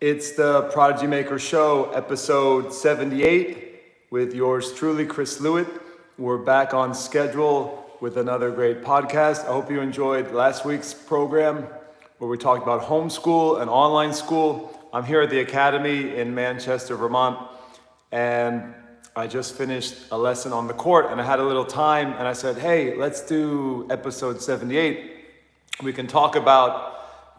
It's the Prodigy Maker Show, episode 78, with yours truly, Chris Lewit. We're back on schedule with another great podcast. I hope you enjoyed last week's program where we talked about homeschool and online school. I'm here at the Academy in Manchester, Vermont, and I just finished a lesson on the court, and I had a little time, and I said, hey, let's do episode 78. We can talk about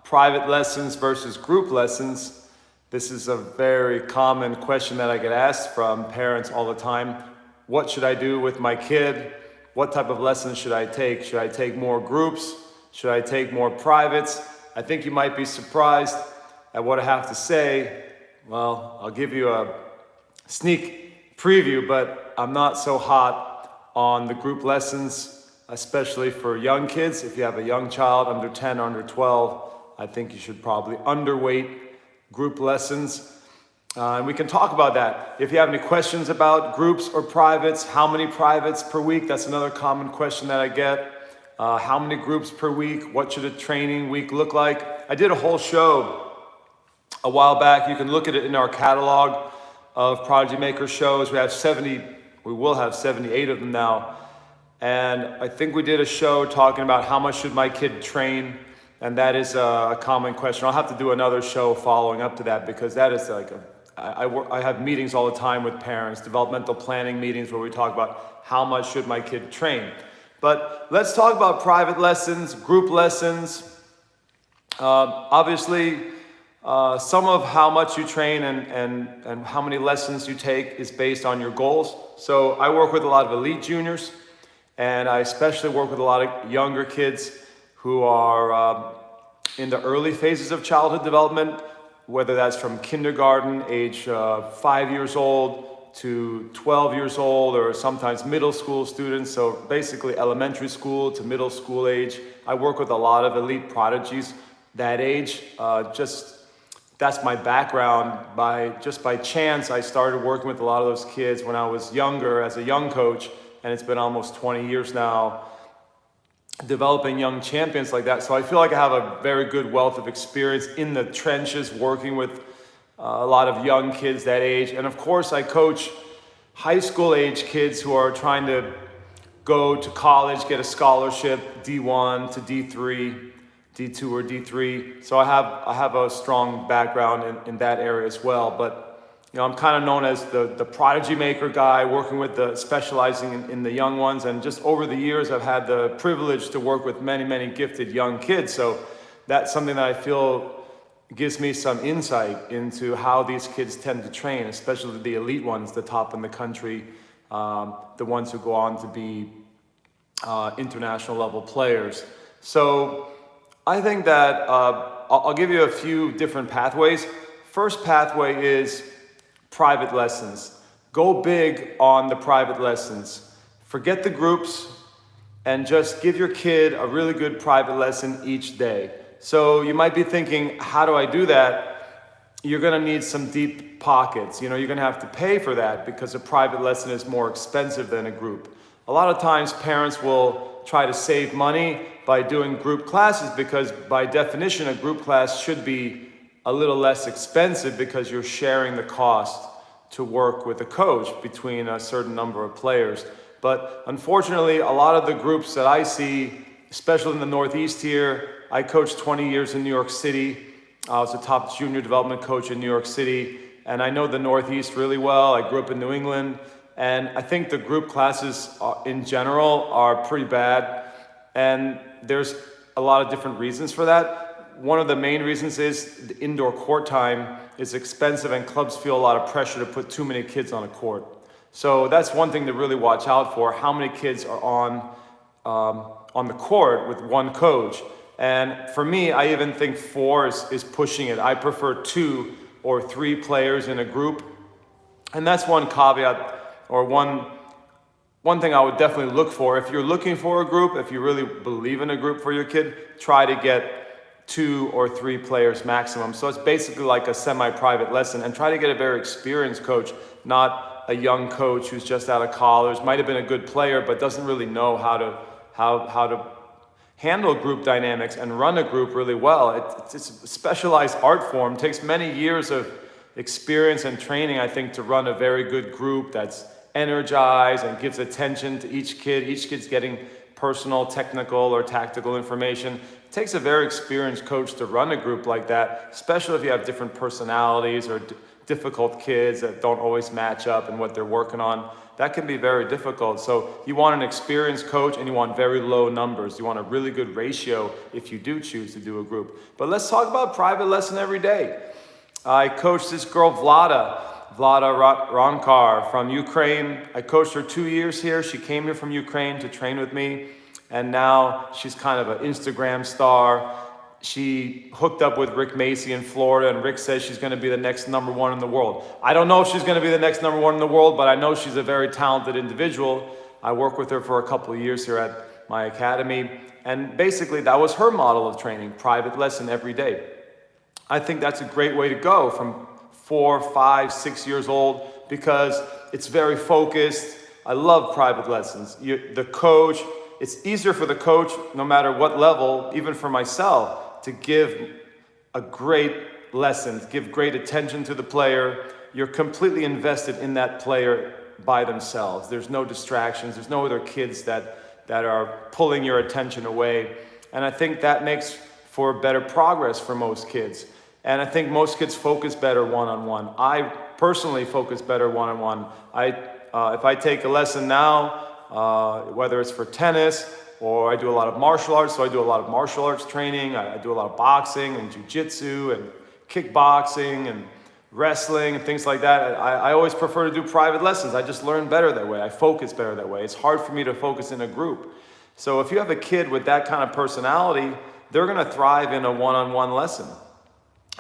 private lessons versus group lessons. This is a very common question that I get asked from parents all the time. What should I do with my kid? What type of lessons should I take? Should I take more groups? Should I take more privates? I think you might be surprised at what I have to say. Well, I'll give you a sneak preview, but I'm not so hot on the group lessons, especially for young kids. If you have a young child under 10 or under 12, I think you should probably underweight group lessons. And we can talk about that. If you have any questions about groups or privates, how many privates per week? That's another common question that I get. How many groups per week? What should a training week look like? I did a whole show a while back. You can look at it in our catalog of Prodigy Maker shows. We will have 78 of them now. And I think we did a show talking about how much should my kid train. And that is a common question. I'll have to do another show following up to that, because that is I have meetings all the time with parents, developmental planning meetings where we talk about how much should my kid train. But let's talk about private lessons, group lessons. Obviously, some of how much you train and how many lessons you take is based on your goals. So I work with a lot of elite juniors, and I especially work with a lot of younger kids who are in the early phases of childhood development, whether that's from kindergarten, age 5 years old, to 12 years old, or sometimes middle school students, so basically elementary school to middle school age. I work with a lot of elite prodigies that age. That's my background. By chance, I started working with a lot of those kids when I was younger as a young coach, and it's been almost 20 years now developing young champions like that. So I feel like I have a very good wealth of experience in the trenches working with a lot of young kids that age. And of course, I coach high school age kids who are trying to go to college, get a scholarship, D1 to D3, D2 or D3. So I have a strong background in that area as well. But I'm kind of known as the prodigy maker guy, working with specializing in the young ones. And just over the years, I've had the privilege to work with many, many gifted young kids. So that's something that I feel gives me some insight into how these kids tend to train, especially the elite ones, the top in the country, the ones who go on to be international level players. So I think that I'll give you a few different pathways. First pathway is private lessons. Go big on the private lessons. Forget the groups and just give your kid a really good private lesson each day. So you might be thinking, how do I do that? You're gonna need some deep pockets. You're gonna have to pay for that because a private lesson is more expensive than a group. A lot of times parents will try to save money by doing group classes because by definition, a group class should be a little less expensive because you're sharing the cost to work with a coach between a certain number of players. But unfortunately, a lot of the groups that I see, especially in the Northeast here, I coached 20 years in New York City. I was a top junior development coach in New York City, and I know the Northeast really well. I grew up in New England, and I think the group classes in general are pretty bad, and there's a lot of different reasons for that. One of the main reasons is the indoor court time is expensive, and clubs feel a lot of pressure to put too many kids on a court. So that's one thing to really watch out for, how many kids are on the court with one coach. And for me, I even think 4 is pushing it. I prefer 2 or 3 players in a group. And that's one caveat, or one thing I would definitely look for. If you're looking for a group, if you really believe in a group for your kid, try to get 2 or 3 players maximum. So it's basically like a semi-private lesson, and try to get a very experienced coach, not a young coach who's just out of college, might have been a good player, but doesn't really know how to handle group dynamics and run a group really well. It's a specialized art form. It takes many years of experience and training, I think, to run a very good group that's energized and gives attention to each kid. Each kid's getting personal, technical, or tactical information. It takes a very experienced coach to run a group like that, especially if you have different personalities or difficult kids that don't always match up in what they're working on. That can be very difficult. So you want an experienced coach and you want very low numbers. You want a really good ratio if you do choose to do a group. But let's talk about private lesson every day. I coached this girl, Vlada Ronkar from Ukraine. I coached her 2 years here. She came here from Ukraine to train with me. And now she's kind of an Instagram star. She hooked up with Rick Macy in Florida, and Rick says she's going to be the next #1 in the world. I don't know if she's going to be the next #1 in the world, but I know she's a very talented individual. I worked with her for a couple of years here at my academy, and basically that was her model of training, private lesson every day. I think that's a great way to go from 4, 5, 6 years old because it's very focused. I love private lessons. The coach, it's easier for the coach, no matter what level, even for myself, to give a great lesson, to give great attention to the player. You're completely invested in that player by themselves. There's no distractions. There's no other kids that are pulling your attention away. And I think that makes for better progress for most kids. And I think most kids focus better one-on-one. I personally focus better one-on-one. If I take a lesson now, whether it's for tennis, or I do a lot of martial arts, so I do a lot of martial arts training. I do a lot of boxing and jiu-jitsu and kickboxing and wrestling and things like that. I always prefer to do private lessons. I just learn better that way. I focus better that way. It's hard for me to focus in a group. So if you have a kid with that kind of personality, they're going to thrive in a one-on-one lesson.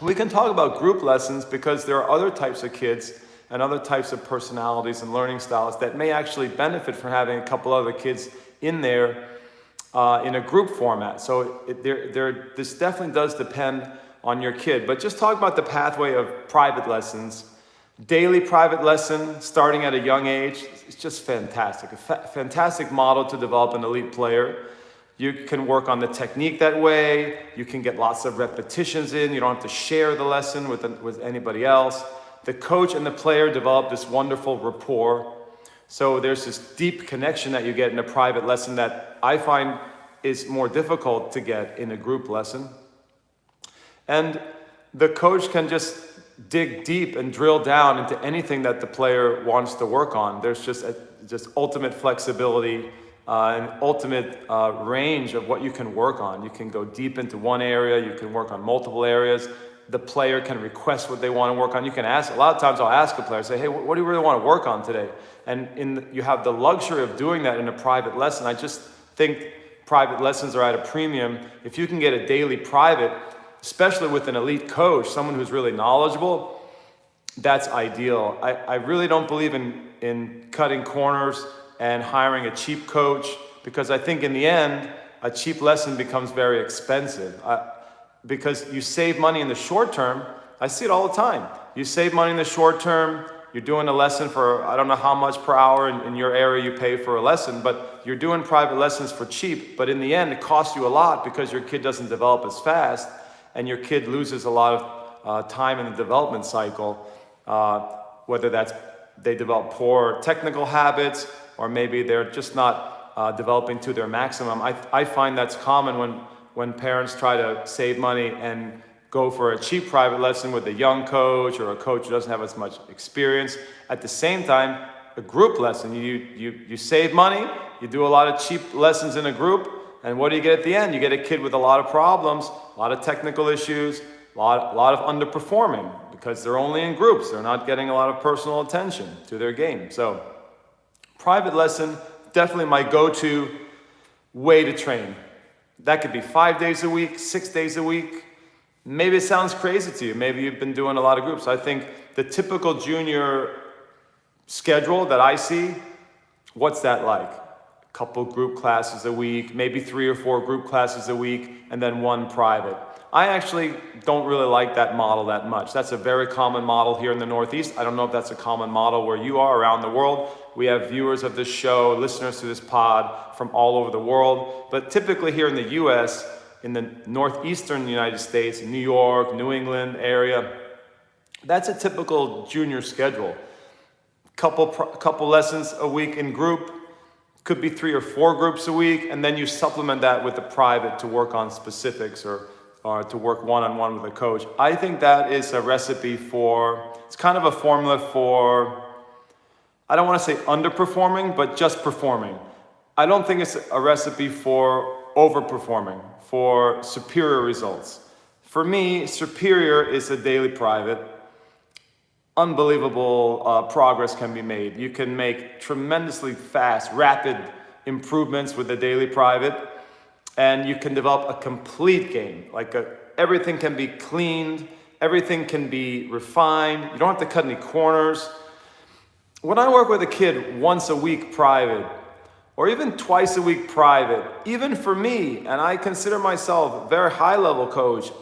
We can talk about group lessons because there are other types of kids and other types of personalities and learning styles that may actually benefit from having a couple other kids in there in a group format. So this definitely does depend on your kid. But just talk about the pathway of private lessons. Daily private lesson starting at a young age, it's just fantastic. A fantastic model to develop an elite player. You can work on the technique that way. You can get lots of repetitions in. You don't have to share the lesson with anybody else. The coach and the player develop this wonderful rapport. So there's this deep connection that you get in a private lesson that I find is more difficult to get in a group lesson. And the coach can just dig deep and drill down into anything that the player wants to work on. There's just ultimate flexibility, an ultimate range of what you can work on. You can go deep into one area, you can work on multiple areas. The player can request what they want to work on. You can ask, a lot of times I'll ask a player, say, hey, what do you really want to work on today? And you have the luxury of doing that in a private lesson. I just think private lessons are at a premium. If you can get a daily private, especially with an elite coach, someone who's really knowledgeable, that's ideal. I really don't believe in cutting corners and hiring a cheap coach, because I think in the end, a cheap lesson becomes very expensive. Because you save money in the short term. I see it all the time. You save money in the short term, you're doing a lesson for, I don't know how much per hour in your area you pay for a lesson, but you're doing private lessons for cheap, but in the end, it costs you a lot because your kid doesn't develop as fast, and your kid loses a lot of time in the development cycle, whether that's they develop poor technical habits, or maybe they're just not developing to their maximum. I find that's common when parents try to save money and go for a cheap private lesson with a young coach or a coach who doesn't have as much experience. At the same time, a group lesson, you save money, you do a lot of cheap lessons in a group, and what do you get at the end? You get a kid with a lot of problems, a lot of technical issues, a lot of underperforming because they're only in groups. They're not getting a lot of personal attention to their game. So private lesson, definitely my go-to way to train. That could be 5 days a week, 6 days a week. Maybe it sounds crazy to you. Maybe you've been doing a lot of groups. I think the typical junior schedule that I see, what's that like? couple group classes a week, maybe 3 or 4 group classes a week, and then 1 private. I actually don't really like that model that much. That's a very common model here in the Northeast. I don't know if that's a common model where you are around the world. We have viewers of this show, listeners to this pod from all over the world. But typically here in the US, in the northeastern United States, New York, New England area, that's a typical junior schedule. Couple lessons a week in group, could be 3 or 4 groups a week, and then you supplement that with the private to work on specifics or to work one-on-one with a coach. I think that is a recipe for, it's kind of a formula for, I don't want to say underperforming, but just performing. I don't think it's a recipe for overperforming, for superior results. For me, superior is a daily private. Unbelievable progress can be made. You can make tremendously fast, rapid improvements with the daily private, and you can develop a complete game. Everything can be cleaned, everything can be refined. You don't have to cut any corners. When I work with a kid once a week private, or even twice a week private, even for me, and I consider myself a very high level coach,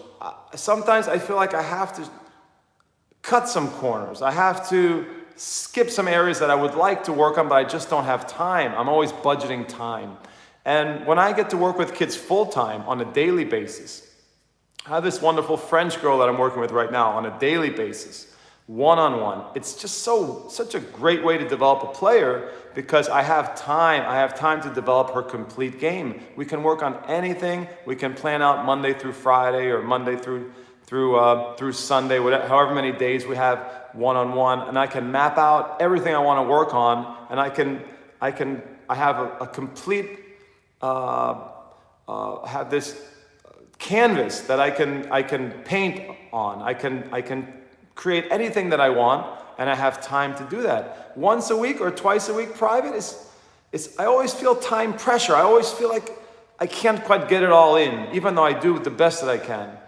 sometimes I feel like I have to cut some corners. I have to skip some areas that I would like to work on, but I just don't have time. I'm always budgeting time. And when I get to work with kids full-time on a daily basis, I have this wonderful French girl that I'm working with right now on a daily basis, one-on-one. It's just such a great way to develop a player because I have time to develop her complete game. We can work on anything. We can plan out Monday through Friday or Monday through Sunday, however many days we have one-on-one, and I can map out everything I want to work on, and I have a complete have this canvas that I can paint on. I can create anything that I want, and I have time to do that. Once a week or twice a week private I always feel time pressure. I always feel like I can't quite get it all in, even though I do the best that I can.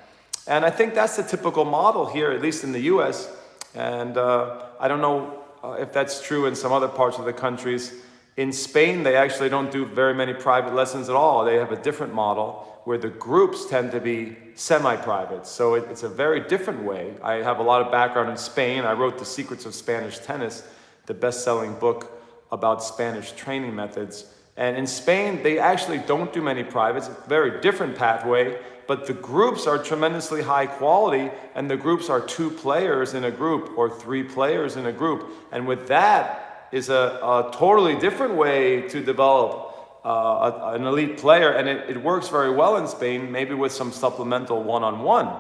And I think that's the typical model here, at least in the US. And I don't know if that's true in some other parts of the countries. In Spain, they actually don't do very many private lessons at all. They have a different model where the groups tend to be semi-private. So it's a very different way. I have a lot of background in Spain. I wrote The Secrets of Spanish Tennis, the best-selling book about Spanish training methods. And in Spain, they actually don't do many privates. It's a very different pathway. But the groups are tremendously high quality, and the groups are 2 players in a group or 3 players in a group. And with that is a totally different way to develop an elite player, and it works very well in Spain, maybe with some supplemental one-on-one.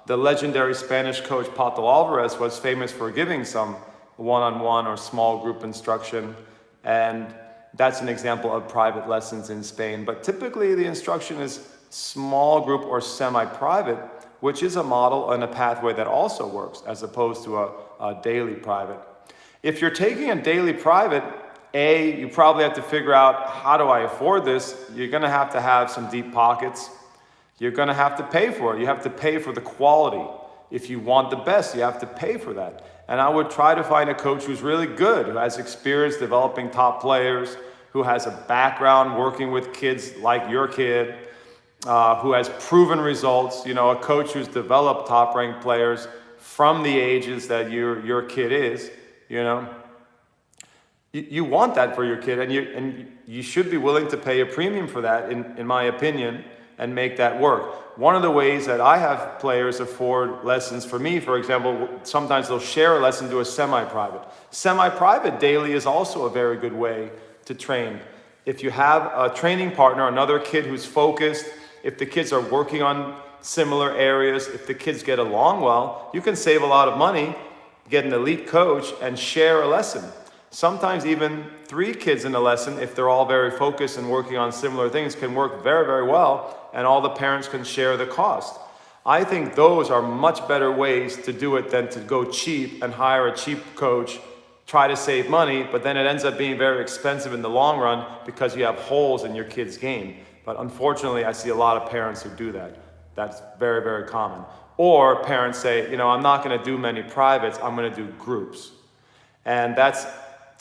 The legendary Spanish coach Pato Alvarez was famous for giving some one-on-one or small group instruction, and that's an example of private lessons in Spain. But typically the instruction is small group or semi-private, which is a model and a pathway that also works as opposed to a daily private. If you're taking a daily private, you probably have to figure out, how do I afford this? You're gonna have to have some deep pockets. You're gonna have to pay for it. You have to pay for the quality. If you want the best, you have to pay for that. And I would try to find a coach who's really good, who has experience developing top players, who has a background working with kids like your kid, who has proven results, a coach who's developed top-ranked players from the ages that your kid is, You want that for your kid, and you should be willing to pay a premium for that, in my opinion, and make that work. One of the ways that I have players afford lessons for me, for example, sometimes they'll share a lesson to a semi-private. Semi-private daily is also a very good way to train. If you have a training partner, another kid who's focused, if the kids are working on similar areas, if the kids get along well, you can save a lot of money, get an elite coach, and share a lesson. Sometimes even 3 kids in a lesson, if they're all very focused and working on similar things, can work very, very well, and all the parents can share the cost. I think those are much better ways to do it than to go cheap and hire a cheap coach, try to save money, but then it ends up being very expensive in the long run because you have holes in your kid's game. But unfortunately, I see a lot of parents who do that. That's very, very common. Or parents say, I'm not going to do many privates, I'm going to do groups. And that's,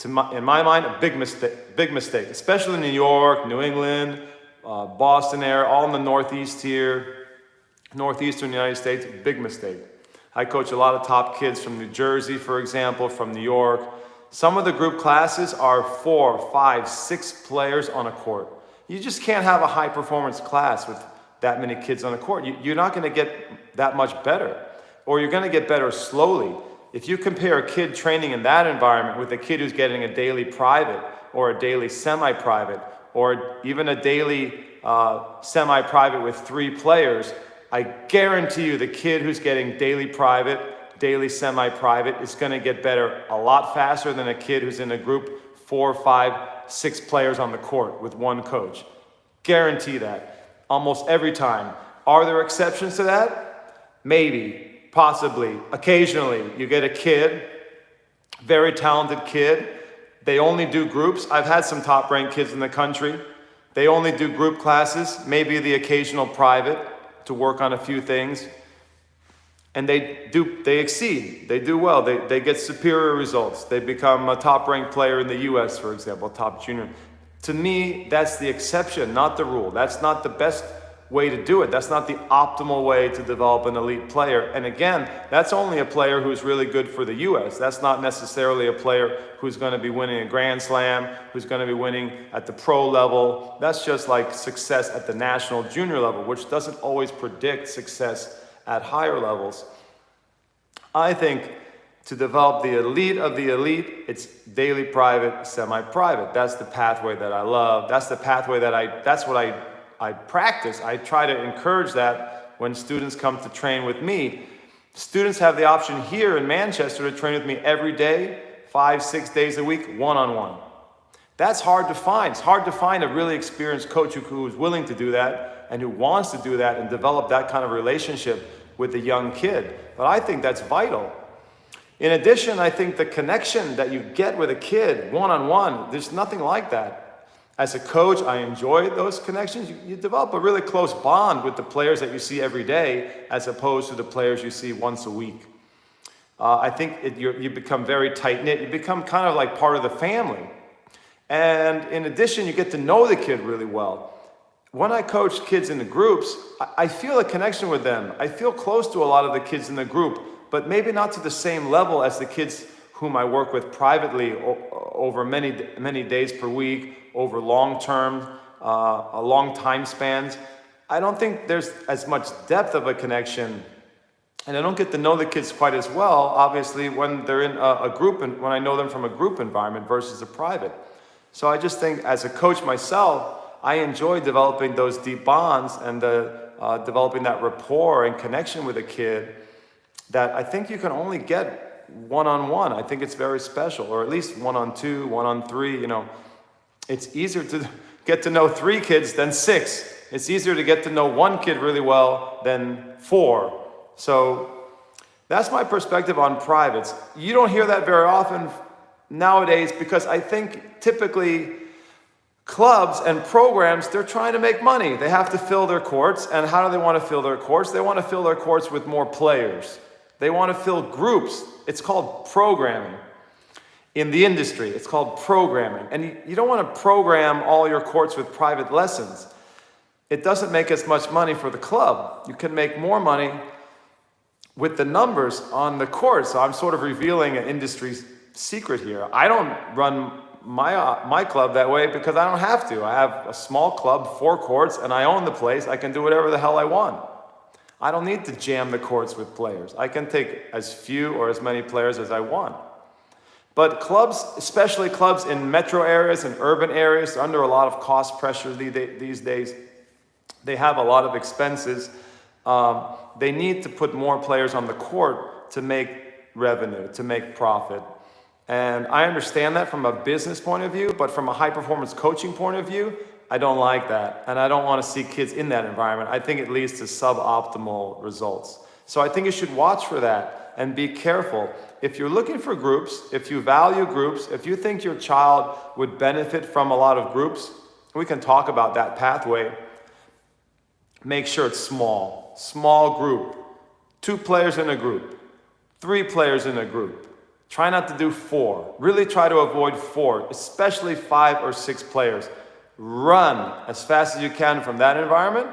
in my mind, a big mistake, especially in New York, New England, Boston area, all in the Northeast here, Northeastern United States, big mistake. I coach a lot of top kids from New Jersey, for example, from New York. Some of the group classes are 4, 5, 6 players on a court. You just can't have a high performance class with that many kids on the court. You're not going to get that much better, or you're going to get better slowly. If you compare a kid training in that environment with a kid who's getting a daily private or a daily semi-private or even a daily semi-private with 3 players, I guarantee you the kid who's getting daily private, daily semi-private is going to get better a lot faster than a kid who's in a group 4, 5, 6 players on the court with 1 coach. Guarantee that. Almost every time. Are there exceptions to that? Maybe. Possibly, occasionally, you get a kid, very talented kid. They only do groups. I've had some top-ranked kids in the country. They only do group classes, maybe the occasional private to work on a few things. And they exceed. They do well. They get superior results. They become a top-ranked player in the US, for example, top junior. To me, that's the exception, not the rule. That's not the best way to do it. That's not the optimal way to develop an elite player. And again, that's only a player who's really good for the US. That's not necessarily a player who's going to be winning a Grand Slam, who's going to be winning at the pro level. That's just like success at the national junior level, which doesn't always predict success at higher levels. I think to develop the elite of the elite, it's daily private, semi-private. That's the pathway that I love. That's the pathway that's what I practice. I try to encourage that when students come to train with me. Students have the option here in Manchester to train with me every day, 5, 6 days a week, one-on-one. That's hard to find. It's hard to find a really experienced coach who is willing to do that and who wants to do that and develop that kind of relationship with a young kid. But I think that's vital. In addition, I think the connection that you get with a kid one-on-one, there's nothing like that. As a coach, I enjoy those connections. You develop a really close bond with the players that you see every day as opposed to the players you see once a week. I think you become very tight-knit. You become kind of like part of the family. And in addition, you get to know the kid really well. When I coach kids in the groups, I feel a connection with them. I feel close to a lot of the kids in the group, but maybe not to the same level as the kids whom I work with privately over many days per week, over long time spans. I don't think there's as much depth of a connection, and I don't get to know the kids quite as well, obviously, when they're in a group and when I know them from a group environment versus a private. So I just think as a coach myself, I enjoy developing those deep bonds and developing that rapport and connection with a kid that I think you can only get one-on-one. I think it's very special, or at least 1-on-2, 1-on-3, It's easier to get to know 3 kids than 6. It's easier to get to know 1 kid really well than 4. So that's my perspective on privates. You don't hear that very often nowadays because I think typically clubs and programs, they're trying to make money. They have to fill their courts. And how do they want to fill their courts? They want to fill their courts with more players. They want to fill groups. It's called programming. In the industry, it's called programming. And you don't want to program all your courts with private lessons. It doesn't make as much money for the club. You can make more money with the numbers on the court. So I'm sort of revealing an industry secret here. I don't run my club that way because I don't have to. I have a small club, 4 courts, and I own the place. I can do whatever the hell I want. I don't need to jam the courts with players. I can take as few or as many players as I want. But clubs, especially clubs in metro areas and urban areas, are under a lot of cost pressure these days. They have a lot of expenses. They need to put more players on the court to make revenue, to make profit. And I understand that from a business point of view, but from a high-performance coaching point of view, I don't like that. And I don't want to see kids in that environment. I think it leads to suboptimal results. So I think you should watch for that and be careful. If you're looking for groups, if you value groups, if you think your child would benefit from a lot of groups, we can talk about that pathway. Make sure it's small group. 2 players in a group, 3 players in a group. Try not to do 4. Really try to avoid 4, especially 5 or 6 players. Run as fast as you can from that environment,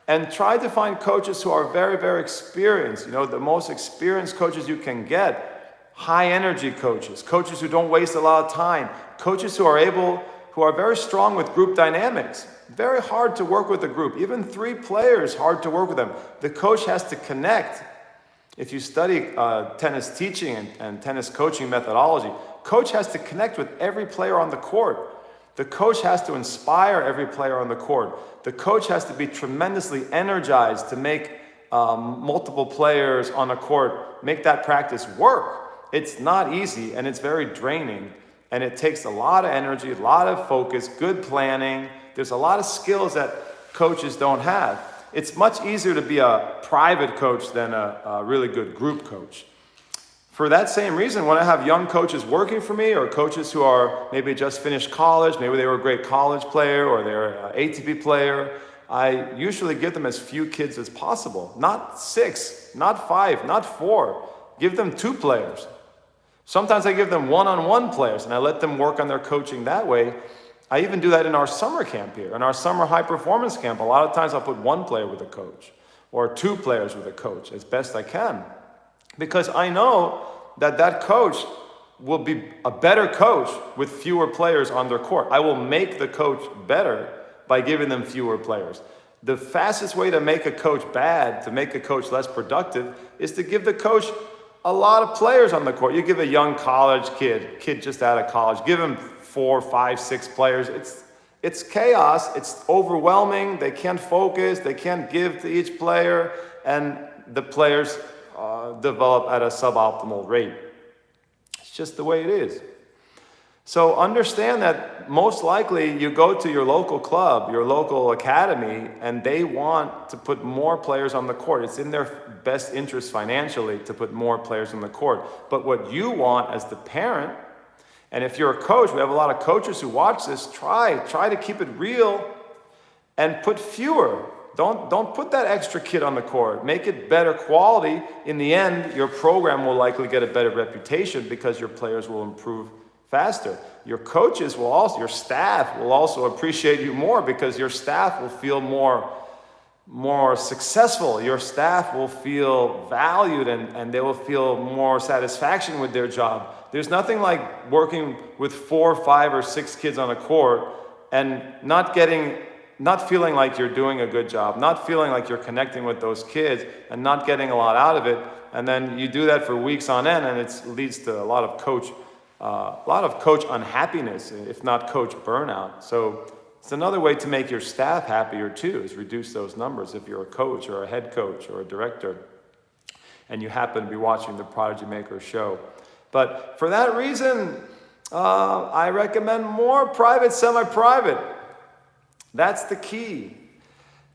and try to find coaches who are very, very experienced. You know, the most experienced coaches you can get, high energy coaches, coaches who don't waste a lot of time, coaches who are very strong with group dynamics. Very hard to work with a group. Even 3 players, hard to work with them. The coach has to connect. If you study tennis teaching and tennis coaching methodology, coach has to connect with every player on the court. The coach has to inspire every player on the court. The coach has to be tremendously energized to make multiple players on a court, make that practice work. It's not easy, and it's very draining, and it takes a lot of energy, a lot of focus, good planning. There's a lot of skills that coaches don't have. It's much easier to be a private coach than a really good group coach. For that same reason, when I have young coaches working for me, or coaches who are maybe just finished college, maybe they were a great college player or they're an ATP player, I usually give them as few kids as possible. Not 6, not 5, not 4. Give them 2 players. Sometimes I give them one-on-one players and I let them work on their coaching that way. I even do that in our summer camp here. In our summer high performance camp, a lot of times I'll put 1 player with a coach or 2 players with a coach as best I can. Because I know that that coach will be a better coach with fewer players on their court. I will make the coach better by giving them fewer players. The fastest way to make a coach bad, to make a coach less productive, is to give the coach a lot of players on the court. You give a young college kid just out of college, give him 4, 5, 6 players. It's chaos, it's overwhelming, they can't focus, they can't give to each player, and the players develop at a suboptimal rate. It's just the way it is. So understand that most likely you go to your local club, your local academy, and they want to put more players on the court. It's in their best interest financially to put more players on the court. But what you want as the parent, and if you're a coach, we have a lot of coaches who watch this, try to keep it real and put fewer. Don't put that extra kid on the court. Make it better quality. In the end, your program will likely get a better reputation because your players will improve faster. Your coaches will also, your staff will also appreciate you more because your staff will feel more successful. Your staff will feel valued and they will feel more satisfaction with their job. There's nothing like working with 4, 5, or 6 kids on a court and not feeling like you're doing a good job, not feeling like you're connecting with those kids and not getting a lot out of it. And then you do that for weeks on end, and it leads to a lot of coach unhappiness, if not coach burnout. So it's another way to make your staff happier too, is reduce those numbers if you're a coach or a head coach or a director and you happen to be watching the Prodigy Maker Show. But for that reason, I recommend more private, semi-private. That's the key.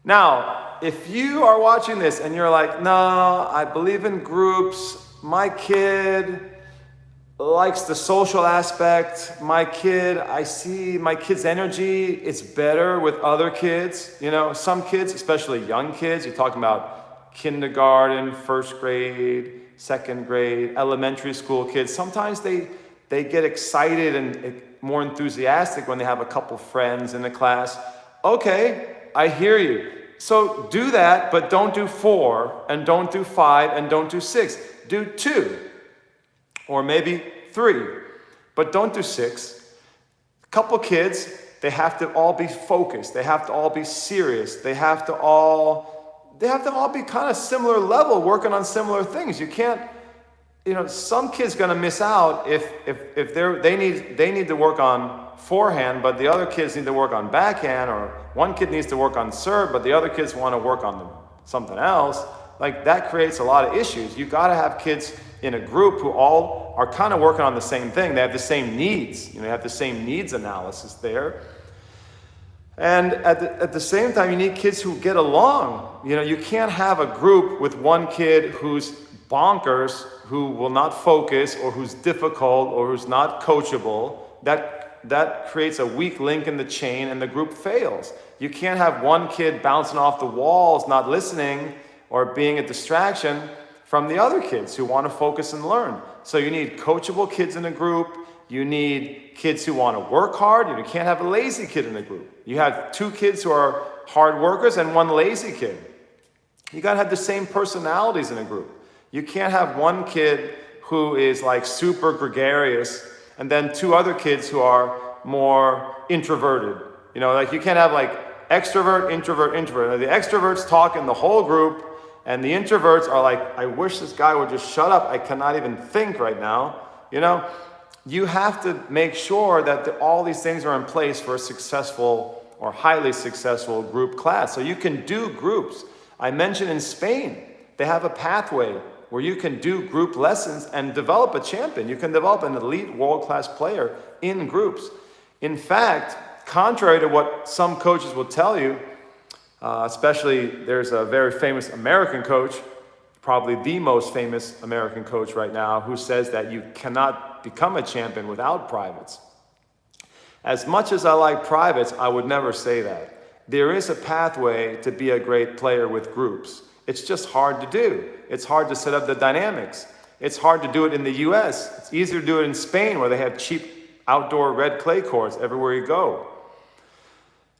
Now, if you are watching this and you're like, no, I believe in groups, my kid likes the social aspect, I see my kid's energy, it's better with other kids. You know, some kids, especially young kids, you're talking about kindergarten, 1st grade, 2nd grade, elementary school kids, sometimes they get excited and more enthusiastic when they have a couple friends in the class. Okay, I hear you. So do that, but don't do 4, and don't do 5, and don't do 6. Do 2, or maybe 3, but don't do 6. A couple kids, they have to all be focused. They have to all be serious. They have to all be kind of similar level, working on similar things. You can't, some kids gonna miss out if they need to work on forehand, but the other kids need to work on backhand, or one kid needs to work on serve, but the other kids want to work on something else. Like, that creates a lot of issues. You got to have kids in a group who all are kind of working on the same thing. They have the same needs. They have the same needs analysis there. And at the same time, you need kids who get along. You can't have a group with one kid who's bonkers, who will not focus, or who's difficult, or who's not coachable. That creates a weak link in the chain, and the group fails. You can't have one kid bouncing off the walls, not listening, or being a distraction, from the other kids who want to focus and learn. So you need coachable kids in a group. You need kids who want to work hard. You can't have a lazy kid in a group. You have 2 kids who are hard workers and 1 lazy kid. You got to have the same personalities in a group. You can't have 1 kid who is like super gregarious and then 2 other kids who are more introverted. Like you can't have like extrovert, introvert, introvert. The extroverts talk in the whole group, and the introverts are like, I wish this guy would just shut up. I cannot even think right now. You have to make sure that all these things are in place for a successful or highly successful group class. So you can do groups. I mentioned in Spain, they have a pathway where you can do group lessons and develop a champion. You can develop an elite world-class player in groups. In fact, contrary to what some coaches will tell you, especially there's a very famous American coach, probably the most famous American coach right now, who says that you cannot become a champion without privates. As much as I like privates, I would never say that. There is a pathway to be a great player with groups. It's just hard to do. It's hard to set up the dynamics. It's hard to do it in the US. It's easier to do it in Spain, where they have cheap outdoor red clay courts everywhere you go.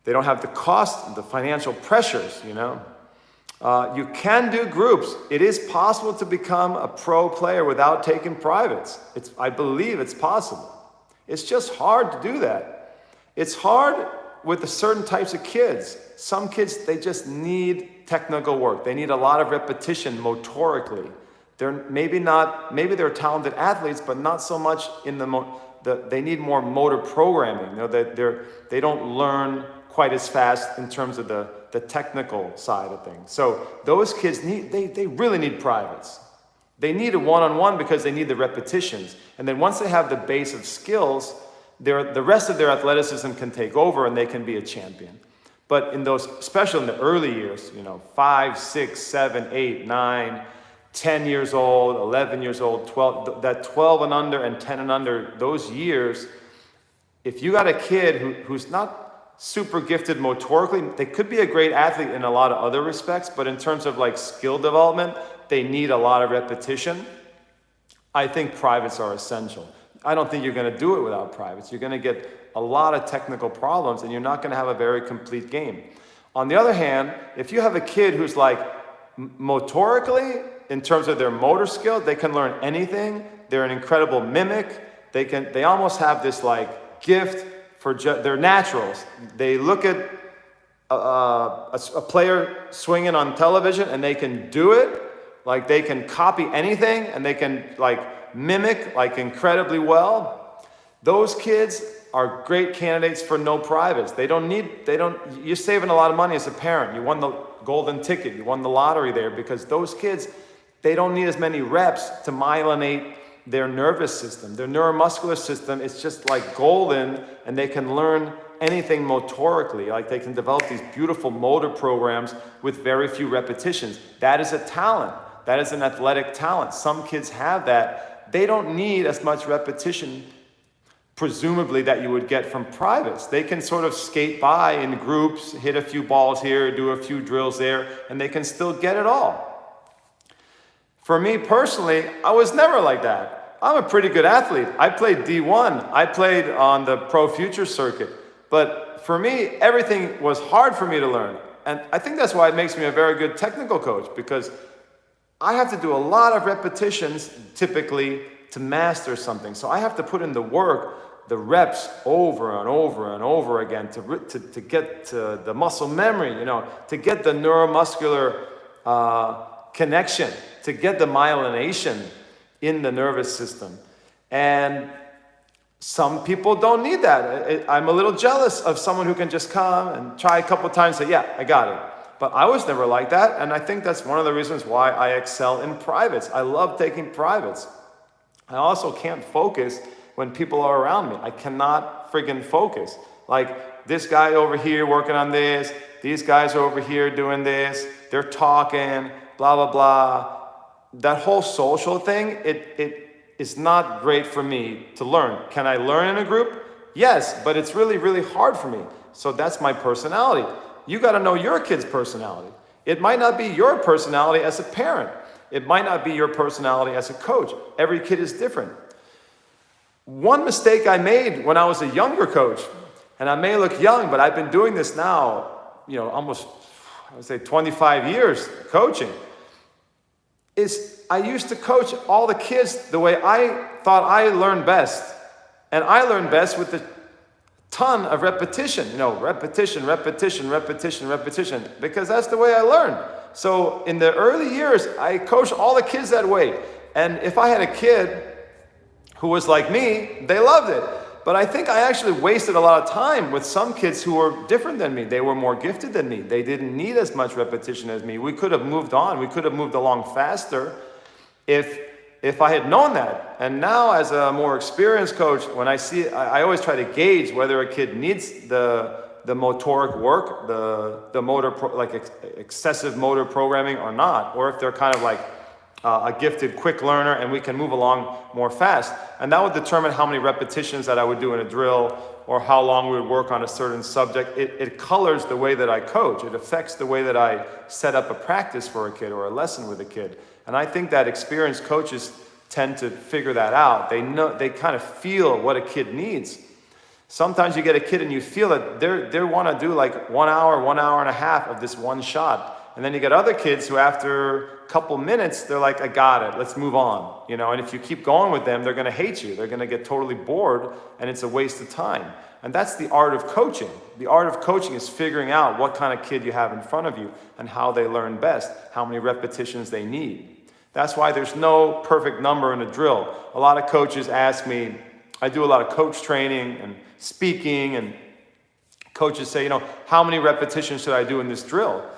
They don't have the cost, the financial pressures, You can do groups. It is possible to become a pro player without taking privates. I believe it's possible. It's just hard to do that. It's hard with certain types of kids. Some kids, they just need technical work. They need a lot of repetition motorically. Maybe they're talented athletes, but not so much in they need more motor programming. They don't learn quite as fast in terms of the technical side of things. So those kids they really need privates. They need a one-on-one because they need the repetitions. And then once they have the base of skills, the rest of their athleticism can take over and they can be a champion. But especially in the early years, 5, 6, 7, 8, 9, 10 years old, 11 years old, 12, that 12 and under and 10 and under, those years, if you got a kid who's not super gifted motorically, they could be a great athlete in a lot of other respects, but in terms of like skill development, they need a lot of repetition. I think privates are essential. I don't think you're going to do it without privates. You're going to get a lot of technical problems and you're not going to have a very complete game. On the other hand, if you have a kid who's like motorically, in terms of their motor skill, they can learn anything. They're an incredible mimic. They almost have this like gift they're naturals. They look at a player swinging on television and they can do it. Like they can copy anything and they can like mimic like incredibly well. Those kids are great candidates for no privates. You're saving a lot of money as a parent. You won the golden ticket. You won the lottery there because those kids, they don't need as many reps to myelinate their nervous system. Their neuromuscular system is just like golden, and they can learn anything motorically. Like they can develop these beautiful motor programs with very few repetitions. That is a talent. That is an athletic talent. Some kids have that. They don't need as much repetition, presumably, that you would get from privates. They can sort of skate by in groups, hit a few balls here, do a few drills there, and they can still get it all. For me personally, I was never like that. I'm a pretty good athlete. I played D1. I played on the Pro Future circuit. But for me, everything was hard for me to learn. And I think that's why it makes me a very good technical coach, because I have to do a lot of repetitions typically to master something. So I have to put in the work, the reps over and over and over again to get to the muscle memory, to get the neuromuscular connection, to get the myelination in the nervous system. And some people don't need that. I'm a little jealous of someone who can just come and try a couple times and say, yeah, I got it. But I was never like that, and I think that's one of the reasons why I excel in privates. I love taking privates. I also can't focus when people are around me. I cannot friggin' focus. Like this guy over here working on this, these guys over here doing this, they're talking, blah, blah, blah. That whole social thing, it is not great for me to learn. Can I learn in a group? Yes, but it's really, really hard for me. So that's my personality. You got to know your kid's personality. It might not be your personality as a parent. It might not be your personality as a coach. Every kid is different. One mistake I made when I was a younger coach, and I may look young, but I've been doing this now, almost, I would say 25 years coaching, is I used to coach all the kids the way I thought I learned best. And I learned best with a ton of repetition, repetition, repetition, repetition, repetition, because that's the way I learned. So in the early years, I coached all the kids that way. And if I had a kid who was like me, they loved it. But I think I actually wasted a lot of time with some kids who were different than me. They were more gifted than me. They didn't need as much repetition as me. We could have moved on. We could have moved along faster if I had known that. And now as a more experienced coach, when I see it, I always try to gauge whether a kid needs the motoric work, the motor, excessive motor programming or not, or if they're kind of like a gifted quick learner and we can move along more fast. And that would determine how many repetitions that I would do in a drill or how long we would work on a certain subject. It colors the way that I coach. It affects the way that I set up a practice for a kid or a lesson with a kid. And I think that experienced coaches tend to figure that out. They kind of feel what a kid needs. Sometimes you get a kid and you feel that they want to do like 1 hour, 1 hour and a half of this one shot. And then you get other kids who after a couple minutes, they're like, I got it, let's move on. And if you keep going with them, they're going to hate you. They're going to get totally bored and it's a waste of time. And that's the art of coaching. The art of coaching is figuring out what kind of kid you have in front of you and how they learn best, how many repetitions they need. That's why there's no perfect number in a drill. A lot of coaches ask me, I do a lot of coach training and speaking, and coaches say, how many repetitions should I do in this drill?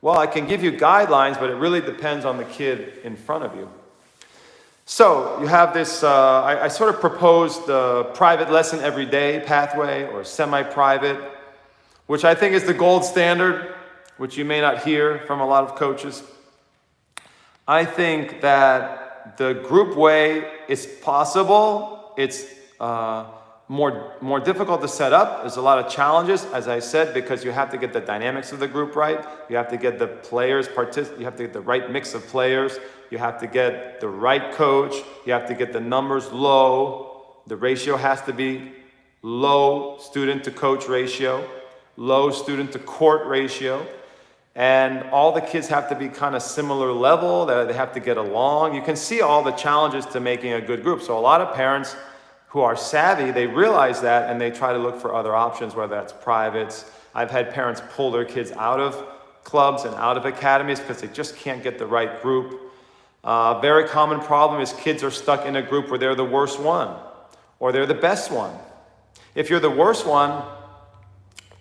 Well, I can give you guidelines, but it really depends on the kid in front of you. So you have this, I sort of proposed the private lesson every day pathway or semi-private, which I think is the gold standard, which you may not hear from a lot of coaches. I think that the group way is possible. It's more difficult to set up. There's a lot of challenges, as I said, because you have to get the dynamics of the group right. You have to get the players, you have to get the right mix of players. You have to get the right coach. You have to get the numbers low. The ratio has to be low student to coach ratio, low student to court ratio. And all the kids have to be kind of similar level. They have to get along. You can see all the challenges to making a good group. So a lot of parents who are savvy, they realize that and they try to look for other options, whether that's privates. I've had parents pull their kids out of clubs and out of academies because they just can't get the right group. Very common problem is kids are stuck in a group where they're the worst one or they're the best one. If you're the worst one,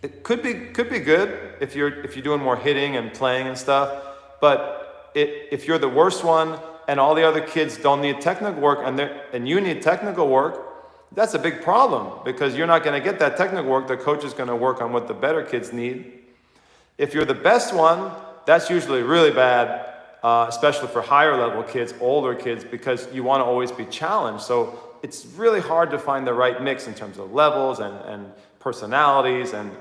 it could be good if you're doing more hitting and playing and stuff. But if you're the worst one and all the other kids don't need technical work and you need technical work, that's a big problem because you're not going to get that technical work. The coach is going to work on what the better kids need. If you're the best one, that's usually really bad, especially for higher level kids, older kids, because you want to always be challenged. So it's really hard to find the right mix in terms of levels and personalities and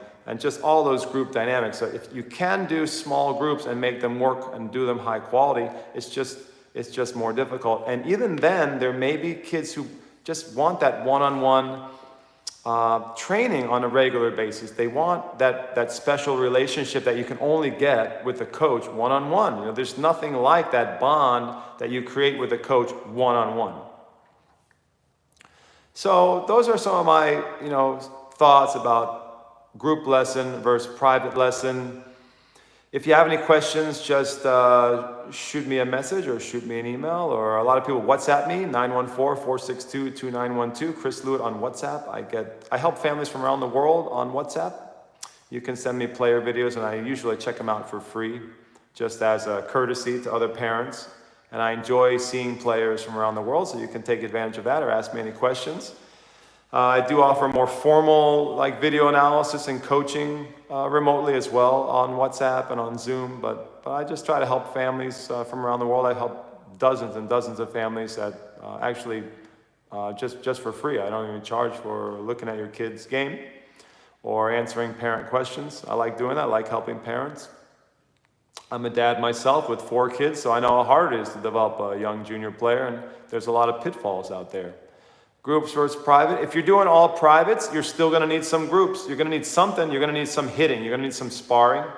just all those group dynamics. So if you can do small groups and make them work and do them high quality, it's just more difficult. And even then, there may be kids who just want that one-on-one training on a regular basis. They want that special relationship that you can only get with a coach one-on-one. There's nothing like that bond that you create with a coach one-on-one. So those are some of my, thoughts about group lesson versus private lesson. If you have any questions, just shoot me a message or shoot me an email, or a lot of people WhatsApp me, 914-462-2912, Chris Lewit on WhatsApp. I help families from around the world on WhatsApp. You can send me player videos and I usually check them out for free, just as a courtesy to other parents. And I enjoy seeing players from around the world, so you can take advantage of that or ask me any questions. I do offer more formal video analysis and coaching remotely as well on WhatsApp and on Zoom, but I just try to help families from around the world. I help dozens and dozens of families that actually just for free. I don't even charge for looking at your kid's game or answering parent questions. I like doing that. I like helping parents. I'm a dad myself with 4 kids, so I know how hard it is to develop a young junior player, and there's a lot of pitfalls out there. Groups versus private. If you're doing all privates, you're still going to need some groups. You're going to need something. You're going to need some hitting. You're going to need some sparring.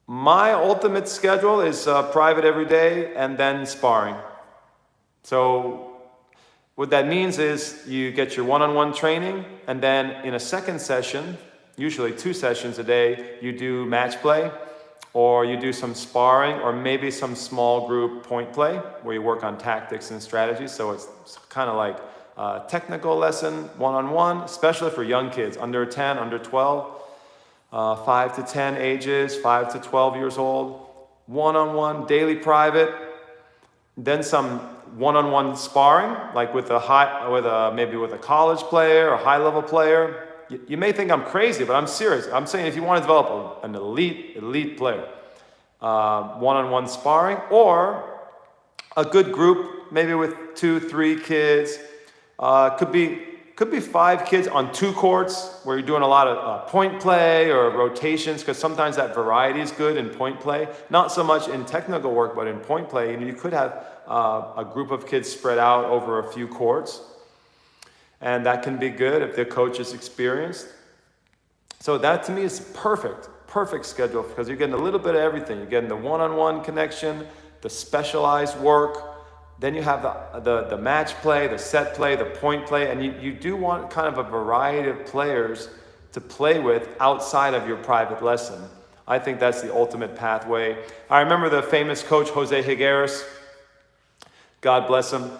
My ultimate schedule is private every day and then sparring. So what that means is you get your one-on-one training, and then in a second session, usually 2 sessions a day, you do match play, or you do some sparring, or maybe some small group point play where you work on tactics and strategies. So it's kind of like a technical lesson, one-on-one, especially for young kids, under 10, under 12, 5 to 10 ages, 5 to 12 years old, one-on-one, daily private, then some one-on-one sparring, like maybe with a college player or high-level player. You may think I'm crazy, but I'm serious. I'm saying if you want to develop an elite player, one-on-one sparring, or a good group, maybe with 2, 3 kids. Could be 5 kids on 2 courts where you're doing a lot of point play or rotations, because sometimes that variety is good in point play. Not so much in technical work, but in point play. You could have a group of kids spread out over a few courts. And that can be good if the coach is experienced. So that to me is perfect schedule, because you're getting a little bit of everything. You're getting the one-on-one connection, the specialized work, then you have the match play, the set play, the point play, and you do want kind of a variety of players to play with outside of your private lesson. I think that's the ultimate pathway. I remember the famous coach Jose Higueras, God bless him.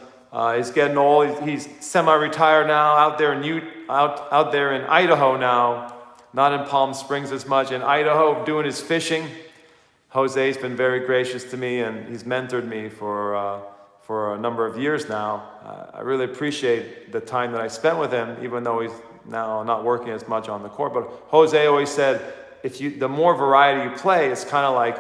He's getting old. He's semi-retired now, out there in Idaho now, not in Palm Springs as much. In Idaho, doing his fishing. Jose's been very gracious to me, and he's mentored me for a number of years now. I really appreciate the time that I spent with him, even though he's now not working as much on the court. But Jose always said, the more variety you play, it's kind of like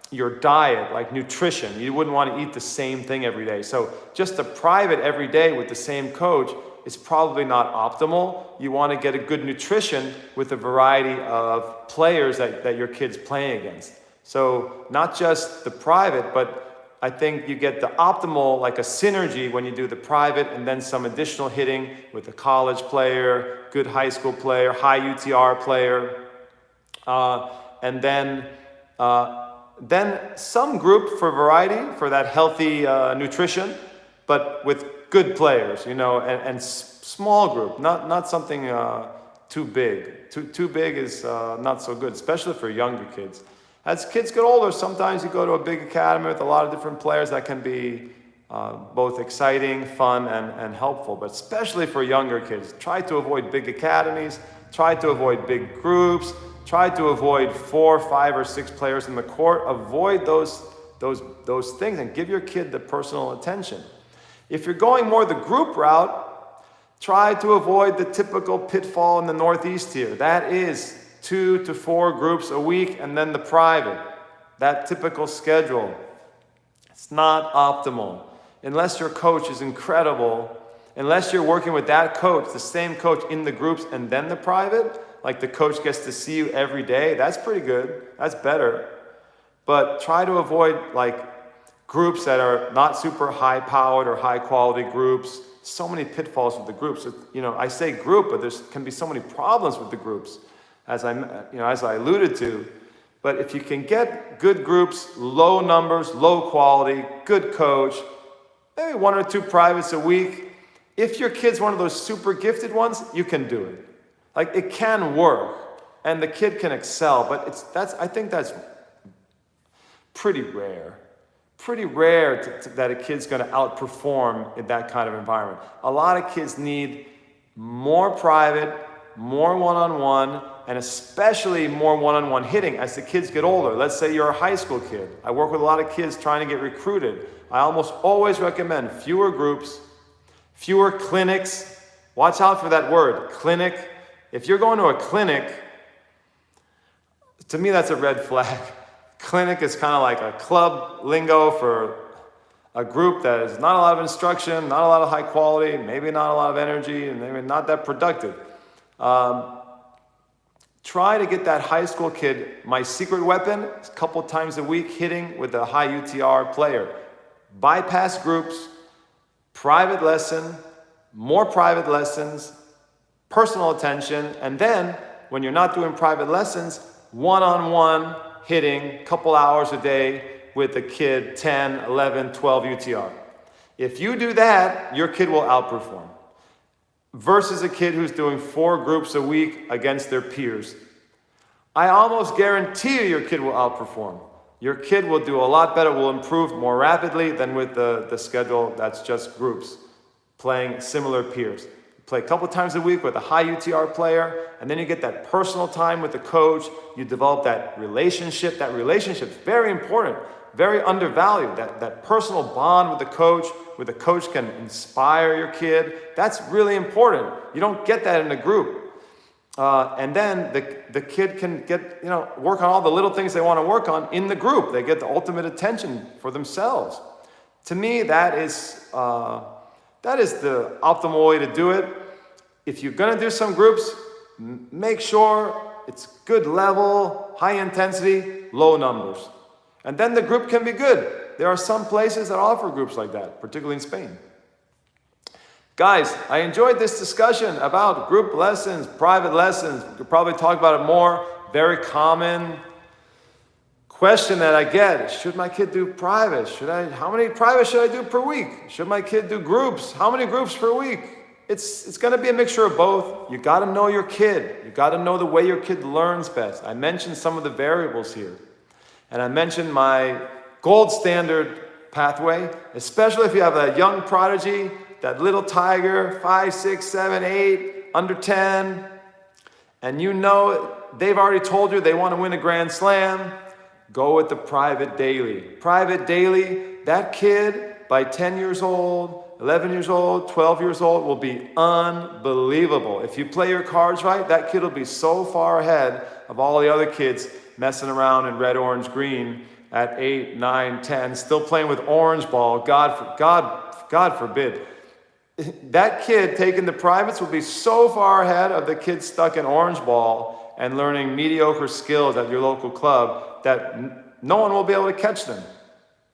your diet, like nutrition. You wouldn't want to eat the same thing every day. So just a private every day with the same coach is probably not optimal. You want to get a good nutrition with a variety of players that your kid's playing against. So not just the private, but I think you get the optimal, like a synergy when you do the private, and then some additional hitting with a college player, good high school player, high UTR player, and then some group for variety, for that healthy nutrition, but with good players, and small group, not something too big. Too big is not so good, especially for younger kids. As kids get older, sometimes you go to a big academy with a lot of different players that can be both exciting, fun, and helpful. But especially for younger kids, try to avoid big academies, try to avoid big groups, try to avoid 4, 5, or 6 players in the court. Avoid those things and give your kid the personal attention. If you're going more the group route, try to avoid the typical pitfall in the Northeast here. That is 2 to 4 groups a week, and then the private. That typical schedule. It's not optimal. Unless your coach is incredible, unless you're working with that coach, the same coach in the groups and then the private, like the coach gets to see you every day, that's pretty good. That's better. But try to avoid like groups that are not super high-powered or high-quality groups. So many pitfalls with the groups. I say group, but there can be so many problems with the groups, as I alluded to. But if you can get good groups, low numbers, low quality, good coach, maybe 1 or 2 privates a week. If your kid's one of those super gifted ones, you can do it. Like, it can work, and the kid can excel, but I think that's pretty rare. Pretty rare that a kid's going to outperform in that kind of environment. A lot of kids need more private, more one-on-one, and especially more one-on-one hitting as the kids get older. Let's say you're a high school kid. I work with a lot of kids trying to get recruited. I almost always recommend fewer groups, fewer clinics. Watch out for that word, clinic. If you're going to a clinic, to me that's a red flag. Clinic is kind of like a club lingo for a group that is not a lot of instruction, not a lot of high quality, maybe not a lot of energy, and maybe not that productive. try to get that high school kid, my secret weapon, a couple times a week hitting with a high UTR player. Bypass groups, private lesson, more private lessons, personal attention, and then when you're not doing private lessons, one-on-one hitting, couple hours a day with a kid, 10, 11, 12 UTR. If you do that, your kid will outperform. Versus a kid who's doing 4 groups a week against their peers. I almost guarantee you your kid will outperform. Your kid will do a lot better, will improve more rapidly than with the schedule that's just groups, playing similar peers. Play a couple times a week with a high UTR player, and then you get that personal time with the coach. You develop that relationship. That relationship is very important, very undervalued. That personal bond with the coach, where the coach can inspire your kid. That's really important. You don't get that in a group. And then the kid can get, work on all the little things they want to work on in the group. They get the ultimate attention for themselves. To me, that is the optimal way to do it. If you're going to do some groups, make sure it's good level, high intensity, low numbers. And then the group can be good. There are some places that offer groups like that, particularly in Spain. Guys, I enjoyed this discussion about group lessons, private lessons. We could probably talk about it more. Very common question that I get: should my kid do private? How many privates should I do per week? Should my kid do groups? How many groups per week? It's going to be a mixture of both. You got to know your kid. You got to know the way your kid learns best. I mentioned some of the variables here. And I mentioned my gold standard pathway, especially if you have a young prodigy, that little tiger, 5, 6, 7, 8, under 10, and they've already told you they want to win a Grand Slam. Go with the private daily. Private daily, that kid by 10 years old, 11 years old, 12 years old will be unbelievable. If you play your cards right, that kid will be so far ahead of all the other kids messing around in red, orange, green at 8, 9, 10, still playing with orange ball. God forbid. That kid taking the privates will be so far ahead of the kid stuck in orange ball and learning mediocre skills at your local club that no one will be able to catch them.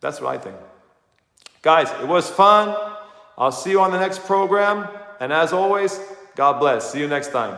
That's what I think. Guys, it was fun. I'll see you on the next program. And as always, God bless. See you next time.